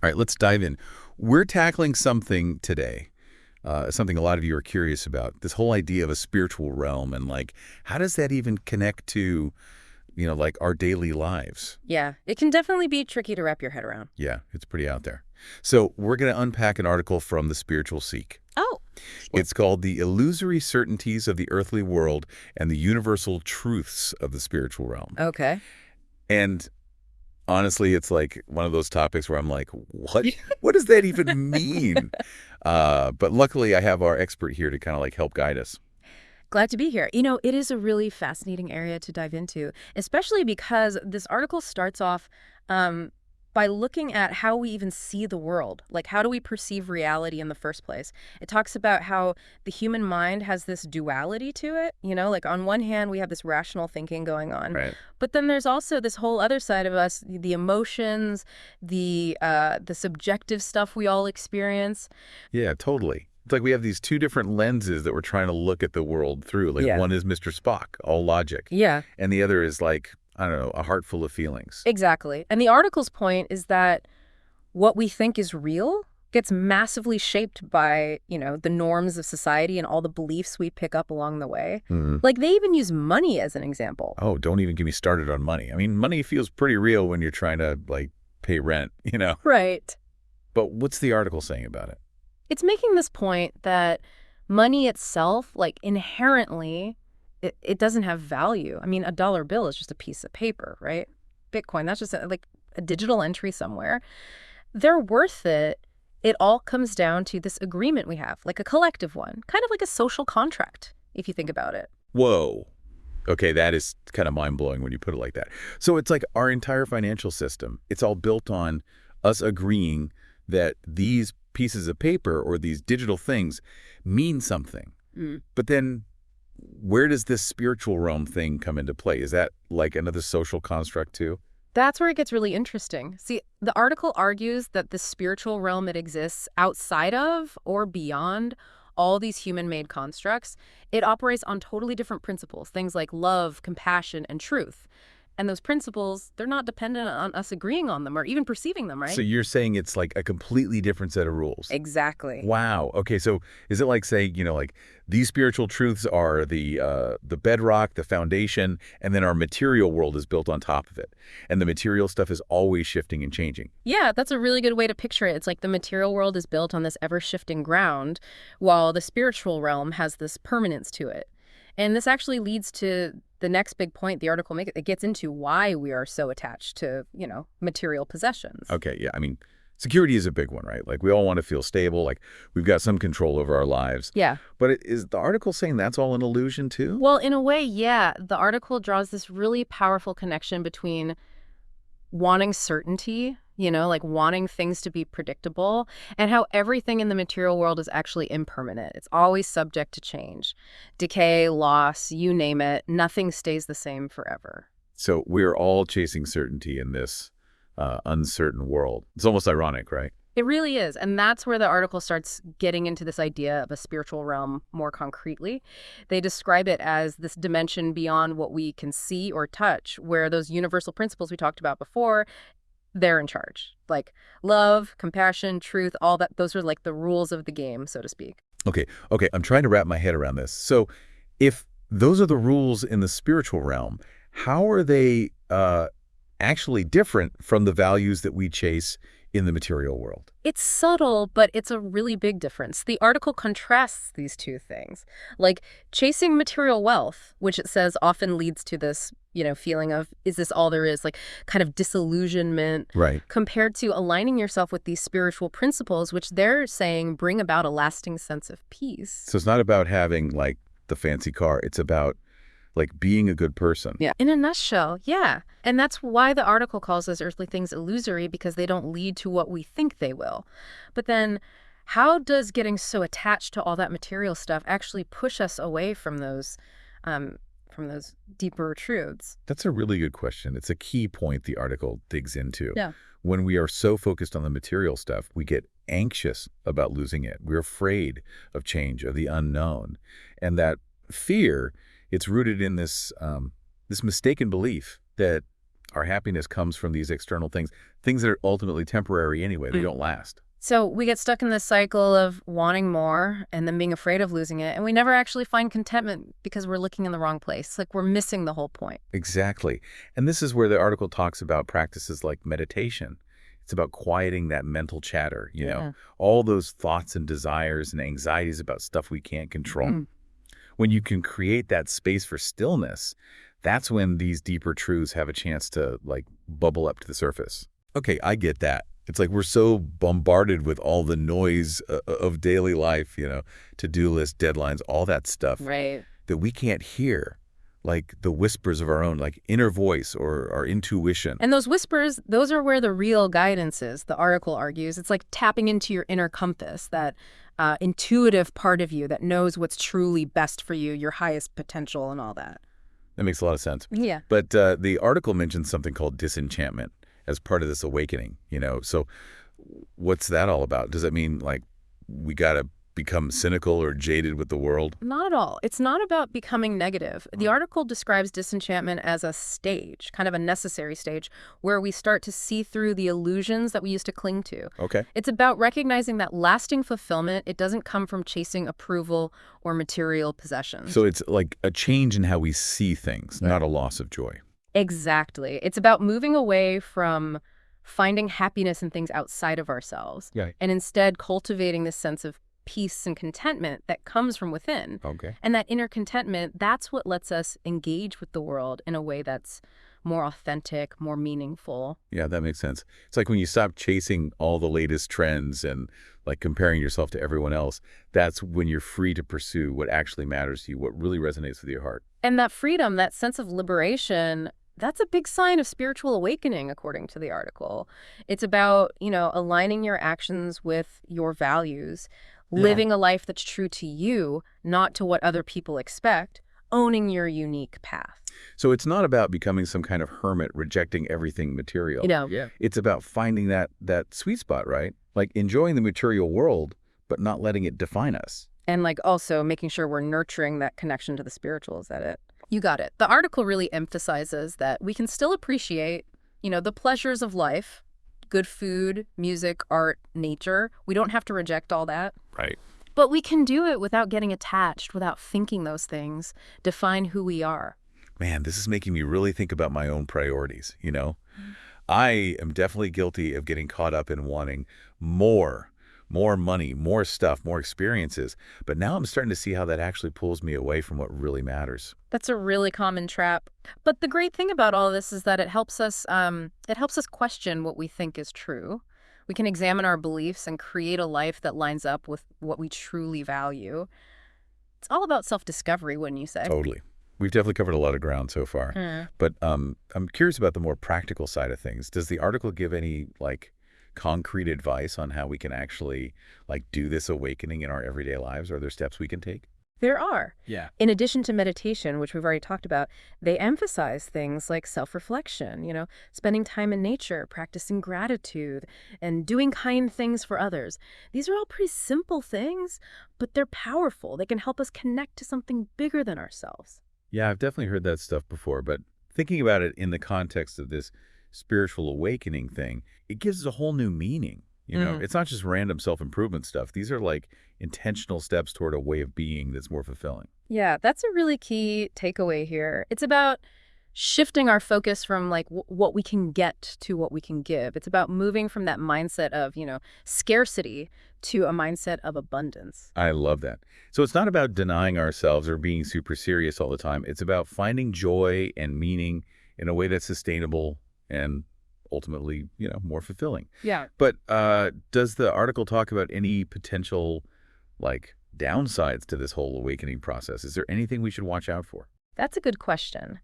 All right, let's dive in. We're tackling something today, something a lot of you are curious about, this whole idea of a spiritual realm and like, how does that even connect to, like our daily lives? Yeah, it can definitely be tricky to wrap your head around. Yeah, it's pretty out there. So we're going to unpack an article from the Spiritual Seek. Oh, It's called The Illusory Certainties of the Earthly World and the Universal Truths of the Spiritual Realm. okay. And honestly, it's like one of those topics where I'm like, what? What does that even mean? But luckily, I have our expert here to kind of like help guide us. Glad to be here. It is a really fascinating area to dive into, especially because this article starts off by looking at how we even see the world. Like, how do we perceive reality in the first place? It talks about how the human mind has this duality to it. Like on one hand, we have this rational thinking going on. Right. But then there's also this whole other side of us, the emotions, the subjective stuff we all experience. Yeah, totally. It's like we have these two different lenses that we're trying to look at the world through. Like Yeah. one is Mr. Spock, all logic. Yeah. And the other is like, I don't know, a heart full of feelings. Exactly. And the article's point is that what we think is real gets massively shaped by, the norms of society and all the beliefs we pick up along the way. Mhm. Like, they even use money as an example. Oh, don't even get me started on money. I mean, money feels pretty real when you're trying to like pay rent. Right. But what's the article saying about it? It's making this point that money itself, like, inherently, it doesn't have value. I mean, a dollar bill is just a piece of paper, right? Bitcoin, that's just like a digital entry somewhere. They're worth it. It all comes down to this agreement we have, like a collective one, kind of like a social contract, if you think about it. Whoa. Okay, that is kind of mind-blowing when you put it like that. So it's like our entire financial system, it's all built on us agreeing that these pieces of paper or these digital things mean something. Mm. But then where does this spiritual realm thing come into play? Is that like another social construct too? That's where it gets really interesting. See, the article argues that the spiritual realm, it exists outside of or beyond all these human-made constructs. It operates on totally different principles, things like love, compassion, and truth. And those principles, they're not dependent on us agreeing on them or even perceiving them, right? So you're saying it's like a completely different set of rules. Exactly. Wow. Okay, so is it like saying, like these spiritual truths are the bedrock, the foundation, and then our material world is built on top of it. And the material stuff is always shifting and changing. Yeah, that's a really good way to picture it. It's like the material world is built on this ever-shifting ground, while the spiritual realm has this permanence to it. And this actually leads to the next big point the article makes. It gets into why we are so attached to, material possessions. Okay, yeah. I mean, security is a big one, right? Like we all want to feel stable, like we've got some control over our lives. Yeah. But is the article saying that's all an illusion too? Well, in a way, yeah. The article draws this really powerful connection between wanting certainty, like wanting things to be predictable, and how everything in the material world is actually impermanent. It's always subject to change. Decay, loss, you name it, nothing stays the same forever. So we're all chasing certainty in this uncertain world. It's almost ironic, right? It really is. And that's where the article starts getting into this idea of a spiritual realm more concretely. They describe it as this dimension beyond what we can see or touch, where those universal principles we talked about before, they're in charge. Like love, compassion, truth, all that. Those are like the rules of the game, so to speak. Okay. I'm trying to wrap my head around this. So if those are the rules in the spiritual realm, how are they actually different from the values that we chase in the material world? It's subtle, but it's a really big difference. The article contrasts these two things. Like chasing material wealth, which it says often leads to this, feeling of, is this all there is? Like kind of disillusionment. Right. Compared to aligning yourself with these spiritual principles, which they're saying bring about a lasting sense of peace. So it's not about having like the fancy car. It's about like being a good person. Yeah. In a nutshell, yeah. And that's why the article calls those earthly things illusory, because they don't lead to what we think they will. But then how does getting so attached to all that material stuff actually push us away from those deeper truths? That's a really good question. It's a key point the article digs into. Yeah. When we are so focused on the material stuff, we get anxious about losing it. We're afraid of change or the unknown. And that fear, it's rooted in this this mistaken belief that Our happiness comes from these external things that are ultimately temporary anyway. They don't last. So we get stuck in this cycle of wanting more and then being afraid of losing it, and we never actually find contentment because we're looking in the wrong place. Like we're missing the whole point. Exactly. And this is where the article talks about practices like meditation. It's about quieting that mental chatter, Yeah. all those thoughts and desires and anxieties about stuff we can't control. When you can create that space for stillness, that's when these deeper truths have a chance to like bubble up to the surface. Okay, I get that. It's like we're so bombarded with all the noise of daily life, to-do lists, deadlines, all that stuff, Right. that we can't hear like the whispers of our own, like inner voice or our intuition. And those whispers, those are where the real guidance is, the article argues. It's like tapping into your inner compass, that intuitive part of you that knows what's truly best for you, your highest potential and all that. That makes a lot of sense. Yeah. But the article mentions something called disenchantment as part of this awakening, So what's that all about? Does that mean like we got to become cynical or jaded with the world? Not at all. It's not about becoming negative. The article describes disenchantment as a stage, kind of a necessary stage, where we start to see through the illusions that we used to cling to. Okay. It's about recognizing that lasting fulfillment, it doesn't come from chasing approval or material possessions. So it's like a change in how we see things, not a loss of joy. Exactly. It's about moving away from finding happiness in things outside of ourselves, Yeah. and instead cultivating this sense of peace and contentment that comes from within. Okay. And that inner contentment, that's what lets us engage with the world in a way that's more authentic, more meaningful. Yeah, that makes sense. It's like when you stop chasing all the latest trends and like comparing yourself to everyone else, that's when you're free to pursue what actually matters to you, what really resonates with your heart. And that freedom, that sense of liberation, that's a big sign of spiritual awakening, according to the article. It's about, aligning your actions with your values, living a life that's true to you, not to what other people expect, owning your unique path. So it's not about becoming some kind of hermit rejecting everything material. Yeah. It's about finding that sweet spot, right? Like enjoying the material world, but not letting it define us. And like also making sure we're nurturing that connection to the spiritual. Is that it? You got it. The article really emphasizes that we can still appreciate, the pleasures of life, good food, music, art, nature. We don't have to reject all that. Right. But we can do it without getting attached, without thinking those things define who we are. Man, this is making me really think about my own priorities, I am definitely guilty of getting caught up in wanting more money, more stuff, more experiences. But now I'm starting to see how that actually pulls me away from what really matters. That's a really common trap. But the great thing about all this is that it helps us question what we think is true. We can examine our beliefs and create a life that lines up with what we truly value. It's all about self-discovery, wouldn't you say? Totally. We've definitely covered a lot of ground so far. But I'm curious about the more practical side of things. Does the article give any, concrete advice on how we can actually, do this awakening in our everyday lives? Are there steps we can take? There are. Yeah. In addition to meditation, which we've already talked about, they emphasize things like self-reflection, spending time in nature, practicing gratitude, and doing kind things for others. These are all pretty simple things, but they're powerful. They can help us connect to something bigger than ourselves. Yeah, I've definitely heard that stuff before, but thinking about it in the context of this spiritual awakening thing, it gives it a whole new meaning. It's not just random self-improvement stuff. These are intentional steps toward a way of being that's more fulfilling. Yeah, that's a really key takeaway here. It's about shifting our focus from what we can get to what we can give. It's about moving from that mindset of, scarcity to a mindset of abundance. I love that. So it's not about denying ourselves or being super serious all the time. It's about finding joy and meaning in a way that's sustainable and ultimately, more fulfilling. Yeah. But does the article talk about any potential, downsides to this whole awakening process? Is there anything we should watch out for? That's a good question.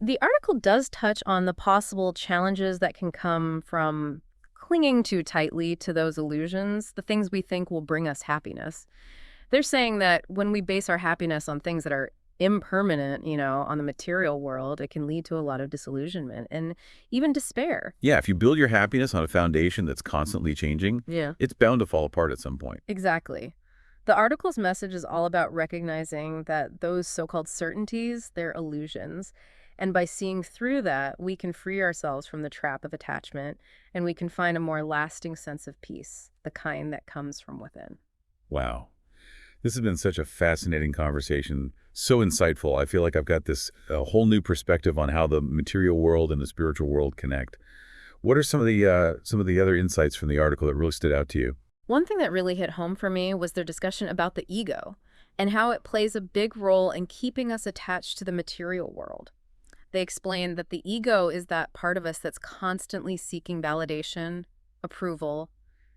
The article does touch on the possible challenges that can come from clinging too tightly to those illusions, the things we think will bring us happiness. They're saying that when we base our happiness on things that are impermanent, on the material world, it can lead to a lot of disillusionment and even despair. Yeah, if you build your happiness on a foundation that's constantly changing, it's bound to fall apart at some point. Exactly. The article's message is all about recognizing that those so-called certainties, they're illusions, And by seeing through that, we can free ourselves from the trap of attachment and we can find a more lasting sense of peace, the kind that comes from within. Wow. This has been such a fascinating conversation, so insightful. I feel like I've got this whole new perspective on how the material world and the spiritual world connect. What are some of the other insights from the article that really stood out to you? One thing that really hit home for me was their discussion about the ego and how it plays a big role in keeping us attached to the material world. They explained that the ego is that part of us that's constantly seeking validation, approval,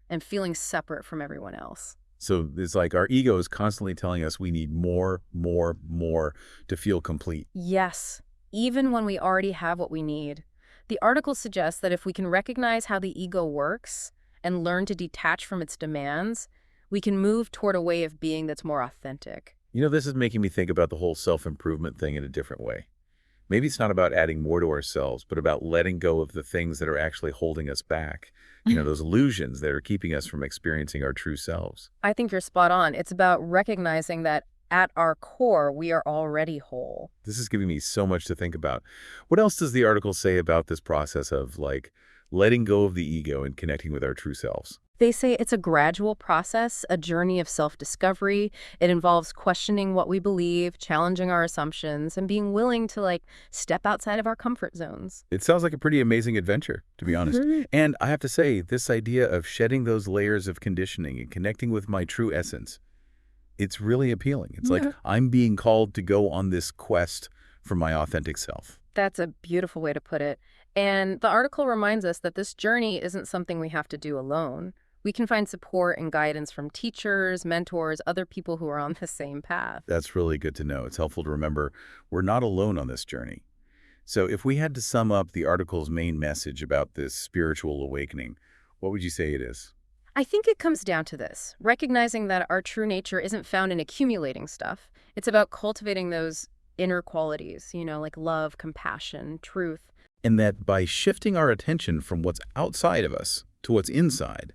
and feeling separate from everyone else. So it's like our ego is constantly telling us we need more, more, more to feel complete. Yes, even when we already have what we need. The article suggests that if we can recognize how the ego works and learn to detach from its demands, we can move toward a way of being that's more authentic. You know, this is making me think about the whole self-improvement thing in a different way. Maybe it's not about adding more to ourselves, but about letting go of the things that are actually holding us back. You know, those illusions that are keeping us from experiencing our true selves. I think you're spot on. It's about recognizing that at our core, we are already whole. This is giving me so much to think about. What else does the article say about this process of, like, letting go of the ego and connecting with our true selves? They say it's a gradual process, a journey of self-discovery. It involves questioning what we believe, challenging our assumptions, and being willing to, step outside of our comfort zones. It sounds like a pretty amazing adventure, to be honest. And I have to say, this idea of shedding those layers of conditioning and connecting with my true essence, it's really appealing. It's like I'm being called to go on this quest for my authentic self. That's a beautiful way to put it. And the article reminds us that this journey isn't something we have to do alone. We can find support and guidance from teachers, mentors, other people who are on the same path. That's really good to know. It's helpful to remember we're not alone on this journey. So if we had to sum up the article's main message about this spiritual awakening, what would you say it is? I think it comes down to this, recognizing that our true nature isn't found in accumulating stuff. It's about cultivating those inner qualities, like love, compassion, truth. And that by shifting our attention from what's outside of us to what's inside,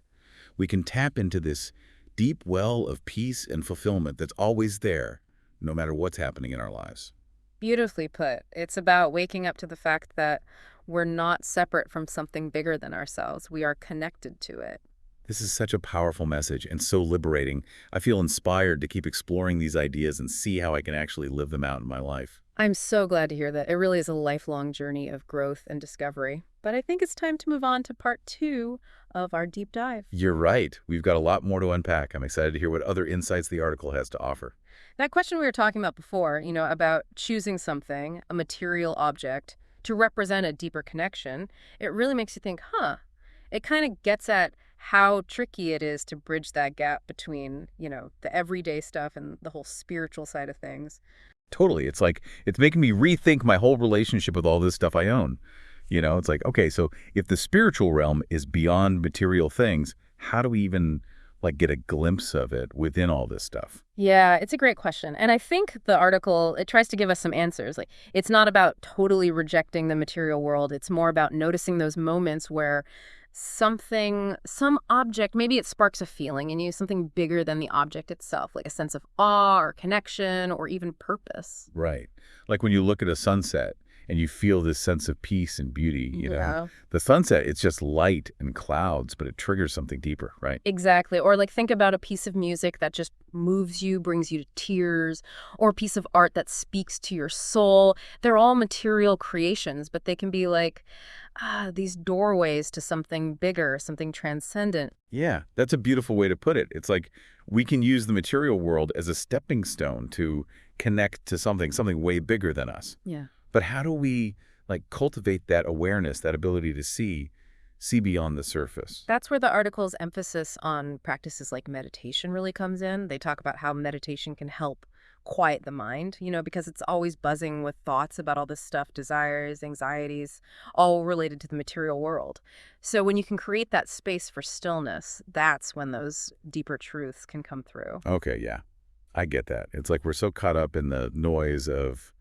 we can tap into this deep well of peace and fulfillment that's always there, no matter what's happening in our lives. Beautifully put. It's about waking up to the fact that we're not separate from something bigger than ourselves. We are connected to it. This is such a powerful message and so liberating. I feel inspired to keep exploring these ideas and see how I can actually live them out in my life. I'm so glad to hear that. It really is a lifelong journey of growth and discovery. But I think it's time to move on to part 2 of our deep dive. You're right. We've got a lot more to unpack. I'm excited to hear what other insights the article has to offer. That question we were talking about before, about choosing something, a material object, to represent a deeper connection, it really makes you think, it kind of gets at how tricky it is to bridge that gap between, the everyday stuff and the whole spiritual side of things. Totally. It's like, it's making me rethink my whole relationship with all this stuff I own. It's like, okay, so if the spiritual realm is beyond material things, how do we even get a glimpse of it within all this stuff? Yeah, it's a great question. And I think the article, it tries to give us some answers. It's not about totally rejecting the material world. It's more about noticing those moments where some object, maybe it sparks a feeling in you, something bigger than the object itself, like a sense of awe or connection or even purpose. Right. Like when you look at a sunset and you feel this sense of peace and beauty, Yeah. The sunset, it's just light and clouds, but it triggers something deeper, right? Exactly. Or think about a piece of music that just moves you, brings you to tears, or a piece of art that speaks to your soul. They're all material creations, but they can be these doorways to something bigger, something transcendent. Yeah, that's a beautiful way to put it. It's like we can use the material world as a stepping stone to connect to something way bigger than us. Yeah. But how do we cultivate that awareness, that ability to see beyond the surface? That's where the article's emphasis on practices like meditation really comes in. They talk about how meditation can help quiet the mind, because it's always buzzing with thoughts about all this stuff, desires, anxieties, all related to the material world. So when you can create that space for stillness, that's when those deeper truths can come through. Okay, yeah, I get that. It's like we're so caught up in the noise of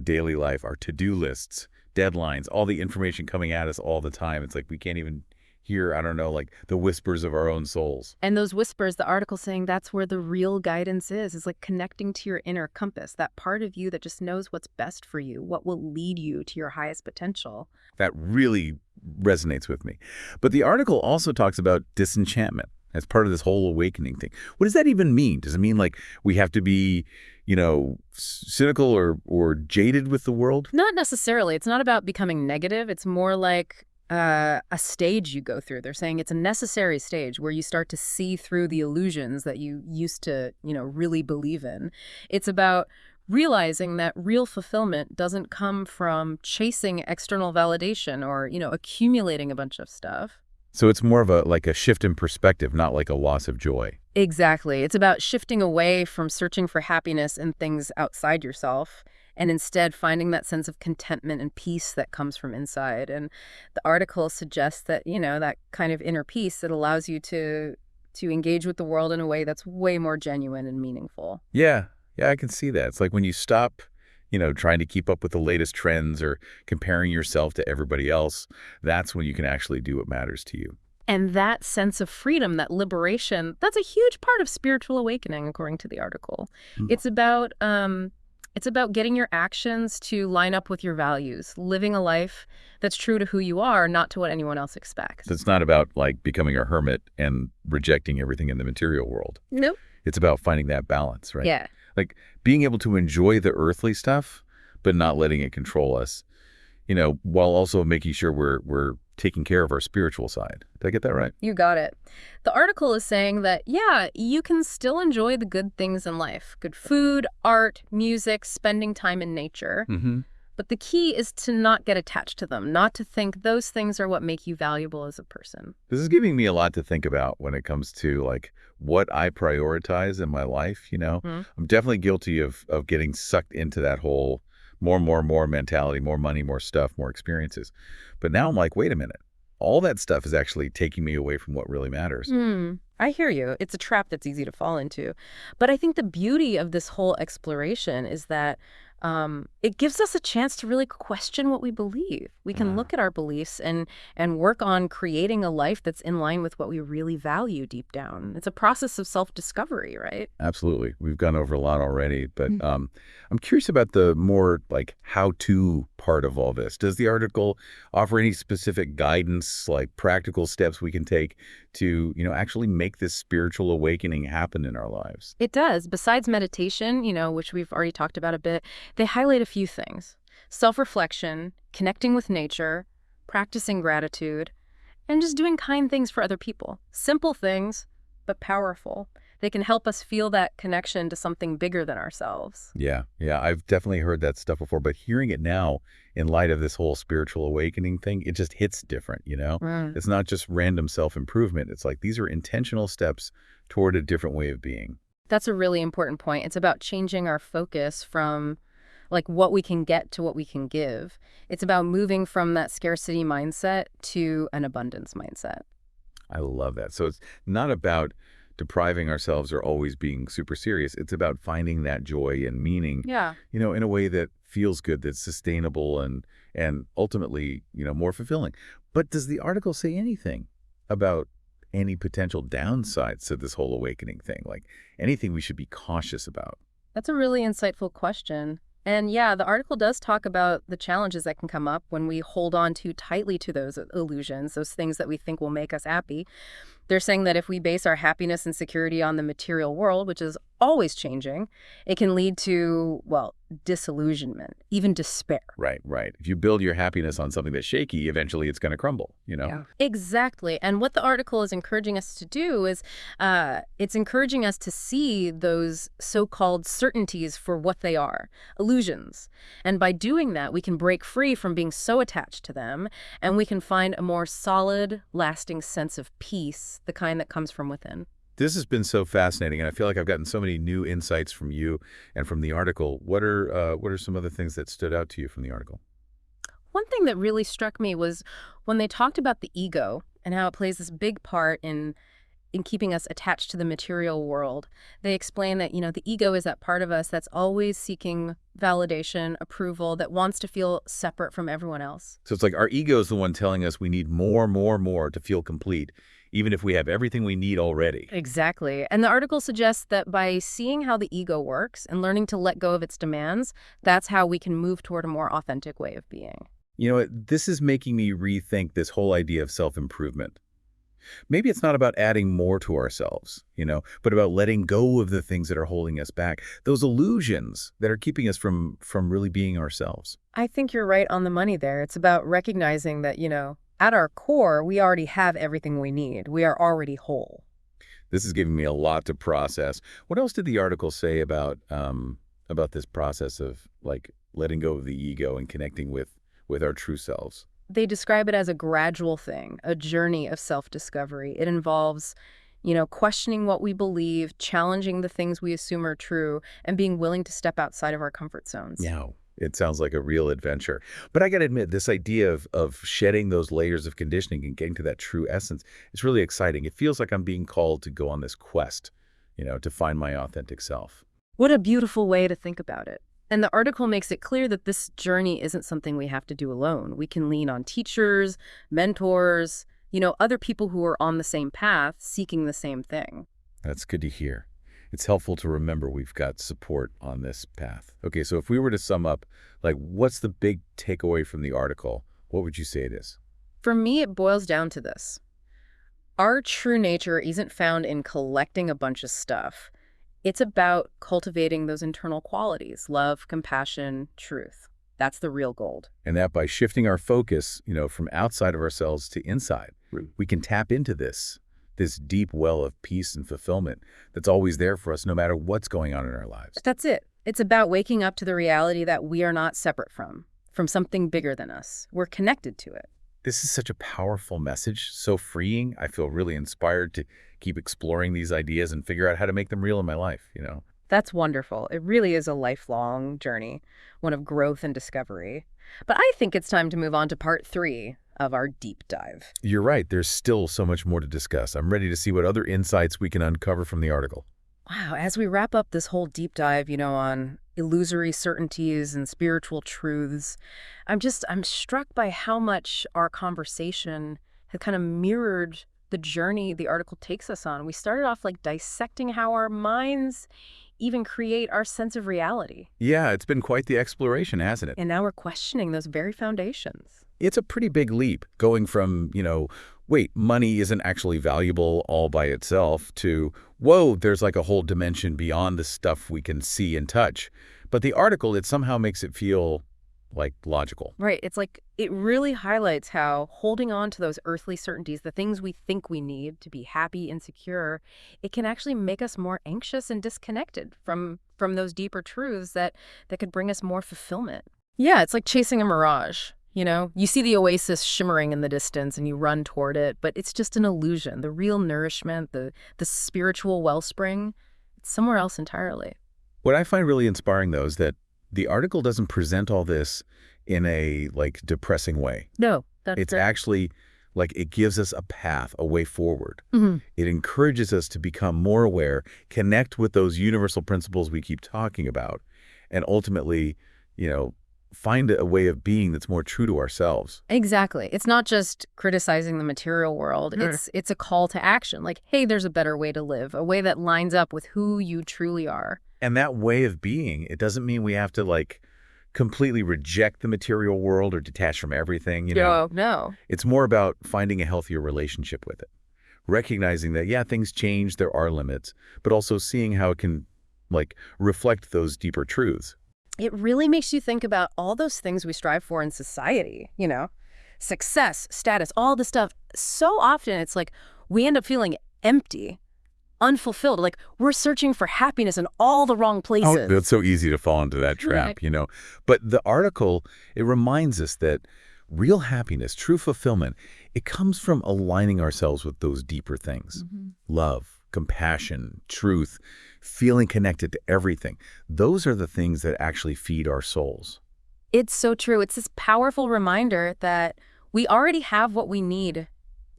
daily life, our to-do lists, deadlines, all the information coming at us all the time. It's like we can't even hear, I don't know, like the whispers of our own souls. And those whispers, the article saying that's where the real guidance is like connecting to your inner compass, that part of you that just knows what's best for you, what will lead you to your highest potential. That really resonates with me. But the article also talks about disenchantment as part of this whole awakening thing. What does that even mean? Does it mean like we have to be, cynical or jaded with the world? Not necessarily. It's not about becoming negative. It's more like a stage you go through. They're saying it's a necessary stage where you start to see through the illusions that you used to, really believe in. It's about realizing that real fulfillment doesn't come from chasing external validation or, accumulating a bunch of stuff. So it's more of a shift in perspective, not like a loss of joy. Exactly. It's about shifting away from searching for happiness in things outside yourself and instead finding that sense of contentment and peace that comes from inside. And the article suggests that, that kind of inner peace that allows you to engage with the world in a way that's way more genuine and meaningful. Yeah, I can see that. It's like when you stop, trying to keep up with the latest trends or comparing yourself to everybody else, that's when you can actually do what matters to you. And that sense of freedom, that liberation, that's a huge part of spiritual awakening, according to the article. Mm. It's about getting your actions to line up with your values, living a life that's true to who you are, not to what anyone else expects. So it's not about like becoming a hermit and rejecting everything in the material world. Nope. It's about finding that balance, right? Yeah. Like being able to enjoy the earthly stuff, but not letting it control us, while also making sure we're taking care of our spiritual side. Did I get that right? You got it. The article is saying that, yeah, you can still enjoy the good things in life. Good food, art, music, spending time in nature. Mm-hmm. But the key is to not get attached to them, not to think those things are what make you valuable as a person. This is giving me a lot to think about when it comes to like what I prioritize in my life. Mm-hmm. I'm definitely guilty of getting sucked into that whole more mentality, more money, more stuff, more experiences. But now I'm like, wait a minute. All that stuff is actually taking me away from what really matters. I hear you. It's a trap that's easy to fall into. But I think the beauty of this whole exploration is that it gives us a chance to really question what we believe. We can look at our beliefs and work on creating a life that's in line with what we really value deep down. It's a process of self-discovery, right? Absolutely. We've gone over a lot already, but I'm curious about the more like how-to part of all this. Does the article offer any specific guidance, like practical steps we can take to, actually make this spiritual awakening happen in our lives? It does. Besides meditation, which we've already talked about a bit, they highlight a few things. Self-reflection, connecting with nature, practicing gratitude, and just doing kind things for other people. Simple things, but powerful. They can help us feel that connection to something bigger than ourselves. Yeah. I've definitely heard that stuff before, but hearing it now in light of this whole spiritual awakening thing, it just hits different, It's not just random self-improvement. It's like these are intentional steps toward a different way of being. That's a really important point. It's about changing our focus from like what we can get to what we can give. It's about moving from that scarcity mindset to an abundance mindset. I love that. So it's not about depriving ourselves or always being super serious. It's about finding that joy and meaning, in a way that feels good, that's sustainable and ultimately, more fulfilling. But does the article say anything about any potential downsides to this whole awakening thing? Like anything we should be cautious about? That's a really insightful question. And yeah, the article does talk about the challenges that can come up when we hold on too tightly to those illusions, those things that we think will make us happy. They're saying that if we base our happiness and security on the material world, which is always changing, it can lead to, disillusionment, even despair. Right. If you build your happiness on something that's shaky, eventually it's going to crumble, Yeah. Exactly. And what the article is encouraging us to do is it's encouraging us to see those so-called certainties for what they are, illusions. And by doing that, we can break free from being so attached to them, and we can find a more solid, lasting sense of peace, the kind that comes from within. This has been so fascinating, and I feel like I've gotten so many new insights from you and from the article. What are some other things that stood out to you from the article? One thing that really struck me was when they talked about the ego and how it plays this big part in in keeping us attached to the material world. They explain that, the ego is that part of us that's always seeking validation, approval, that wants to feel separate from everyone else. So it's like our ego is the one telling us we need more, more, more to feel complete, even if we have everything we need already. Exactly. And the article suggests that by seeing how the ego works and learning to let go of its demands, that's how we can move toward a more authentic way of being. This is making me rethink this whole idea of self-improvement. Maybe it's not about adding more to ourselves, but about letting go of the things that are holding us back, those illusions that are keeping us from really being ourselves. I think you're right on the money there. It's about recognizing that, at our core, we already have everything we need. We are already whole. This is giving me a lot to process. What else did the article say about this process of letting go of the ego and connecting with our true selves? They describe it as a gradual thing, a journey of self-discovery. It involves, questioning what we believe, challenging the things we assume are true, and being willing to step outside of our comfort zones. Yeah, it sounds like a real adventure. But I got to admit, this idea of shedding those layers of conditioning and getting to that true essence, it's really exciting. It feels like I'm being called to go on this quest, to find my authentic self. What a beautiful way to think about it. And the article makes it clear that this journey isn't something we have to do alone. We can lean on teachers, mentors, other people who are on the same path, seeking the same thing. That's good to hear. It's helpful to remember we've got support on this path. Okay, so if we were to sum up, what's the big takeaway from the article? What would you say it is? For me, it boils down to this. Our true nature isn't found in collecting a bunch of stuff. It's about cultivating those internal qualities, love, compassion, truth. That's the real gold. And that by shifting our focus, from outside of ourselves to inside, we can tap into this deep well of peace and fulfillment that's always there for us no matter what's going on in our lives. That's it. It's about waking up to the reality that we are not separate from something bigger than us. We're connected to it. This is such a powerful message, so freeing. I feel really inspired to keep exploring these ideas and figure out how to make them real in my life, That's wonderful. It really is a lifelong journey, one of growth and discovery. But I think it's time to move on to part 3 of our deep dive. You're right. There's still so much more to discuss. I'm ready to see what other insights we can uncover from the article. Wow, as we wrap up this whole deep dive, on illusory certainties and spiritual truths, I'm struck by how much our conversation has kind of mirrored the journey the article takes us on. We started off dissecting how our minds even create our sense of reality. Yeah, it's been quite the exploration, hasn't it? And now we're questioning those very foundations. It's a pretty big leap going from, wait, money isn't actually valuable all by itself to, whoa, there's a whole dimension beyond the stuff we can see and touch. But the article, it somehow makes it feel logical. Right. It's it really highlights how holding on to those earthly certainties, the things we think we need to be happy and secure, it can actually make us more anxious and disconnected from those deeper truths that could bring us more fulfillment. Yeah, it's like chasing a mirage. You see the oasis shimmering in the distance and you run toward it, but it's just an illusion. The real nourishment, the spiritual wellspring, it's somewhere else entirely. What I find really inspiring, though, is that the article doesn't present all this in a depressing way. No, it's actually it gives us a path, a way forward. Mm-hmm. It encourages us to become more aware, connect with those universal principles we keep talking about, and ultimately, find a way of being that's more true to ourselves. Exactly. It's not just criticizing the material world. It's a call to action. Hey, there's a better way to live, a way that lines up with who you truly are. And that way of being, it doesn't mean we have to completely reject the material world or detach from everything, No. It's more about finding a healthier relationship with it. Recognizing that, yeah, things change, there are limits, but also seeing how it can reflect those deeper truths. It really makes you think about all those things we strive for in society, success, status, all the stuff. So often it's we end up feeling empty, unfulfilled. We're searching for happiness in all the wrong places. Oh, that's so easy to fall into that trap, But the article, it reminds us that real happiness, true fulfillment, it comes from aligning ourselves with those deeper things. Mm-hmm. Love, compassion, truth, feeling connected to everything. Those are the things that actually feed our souls. It's so true. It's this powerful reminder that we already have what we need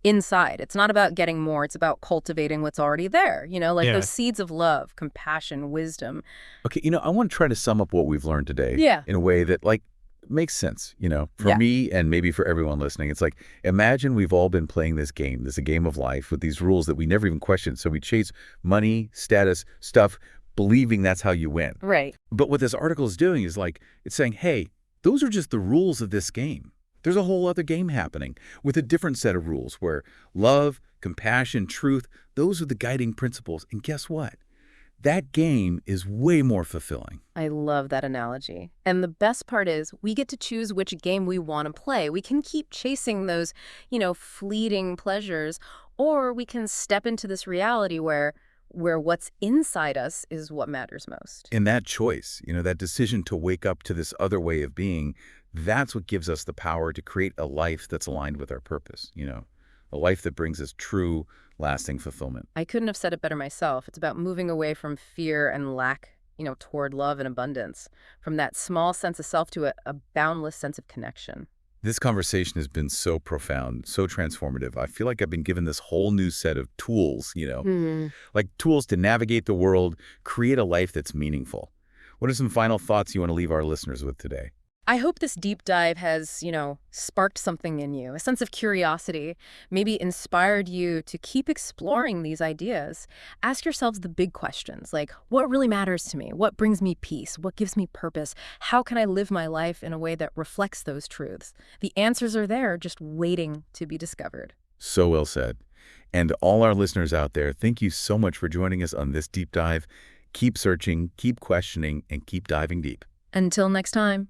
inside. It's not about getting more. It's about cultivating what's already there, like Yeah. those seeds of love, compassion, wisdom. Okay, I want to try to sum up what we've learned today Yeah. in a way that, like, makes sense, for Yeah. me and maybe for everyone listening. It's like, imagine we've all been playing this game. This is a game of life with these rules that we never even questioned. So we chase money, status, stuff, believing that's how you win. Right. But what this article is doing is, like, it's saying, hey, those are just the rules of this game. There's a whole other game happening with a different set of rules where love, compassion, truth, those are the guiding principles. And guess what? That game is way more fulfilling. I love that analogy. And the best part is we get to choose which game we want to play. We can keep chasing those, fleeting pleasures, or we can step into this reality where what's inside us is what matters most. And that choice, that decision to wake up to this other way of being, that's what gives us the power to create a life that's aligned with our purpose, a life that brings us true, lasting fulfillment. I couldn't have said it better myself. It's about moving away from fear and lack, toward love and abundance, from that small sense of self to a boundless sense of connection. This conversation has been so profound, so transformative. I feel like I've been given this whole new set of tools, like tools to navigate the world, create a life that's meaningful. What are some final thoughts you want to leave our listeners with today? I hope this deep dive has, sparked something in you, a sense of curiosity, maybe inspired you to keep exploring these ideas. Ask yourselves the big questions, like, what really matters to me? What brings me peace? What gives me purpose? How can I live my life in a way that reflects those truths? The answers are there, just waiting to be discovered. So well said. And all our listeners out there, thank you so much for joining us on this deep dive. Keep searching, keep questioning, and keep diving deep. Until next time.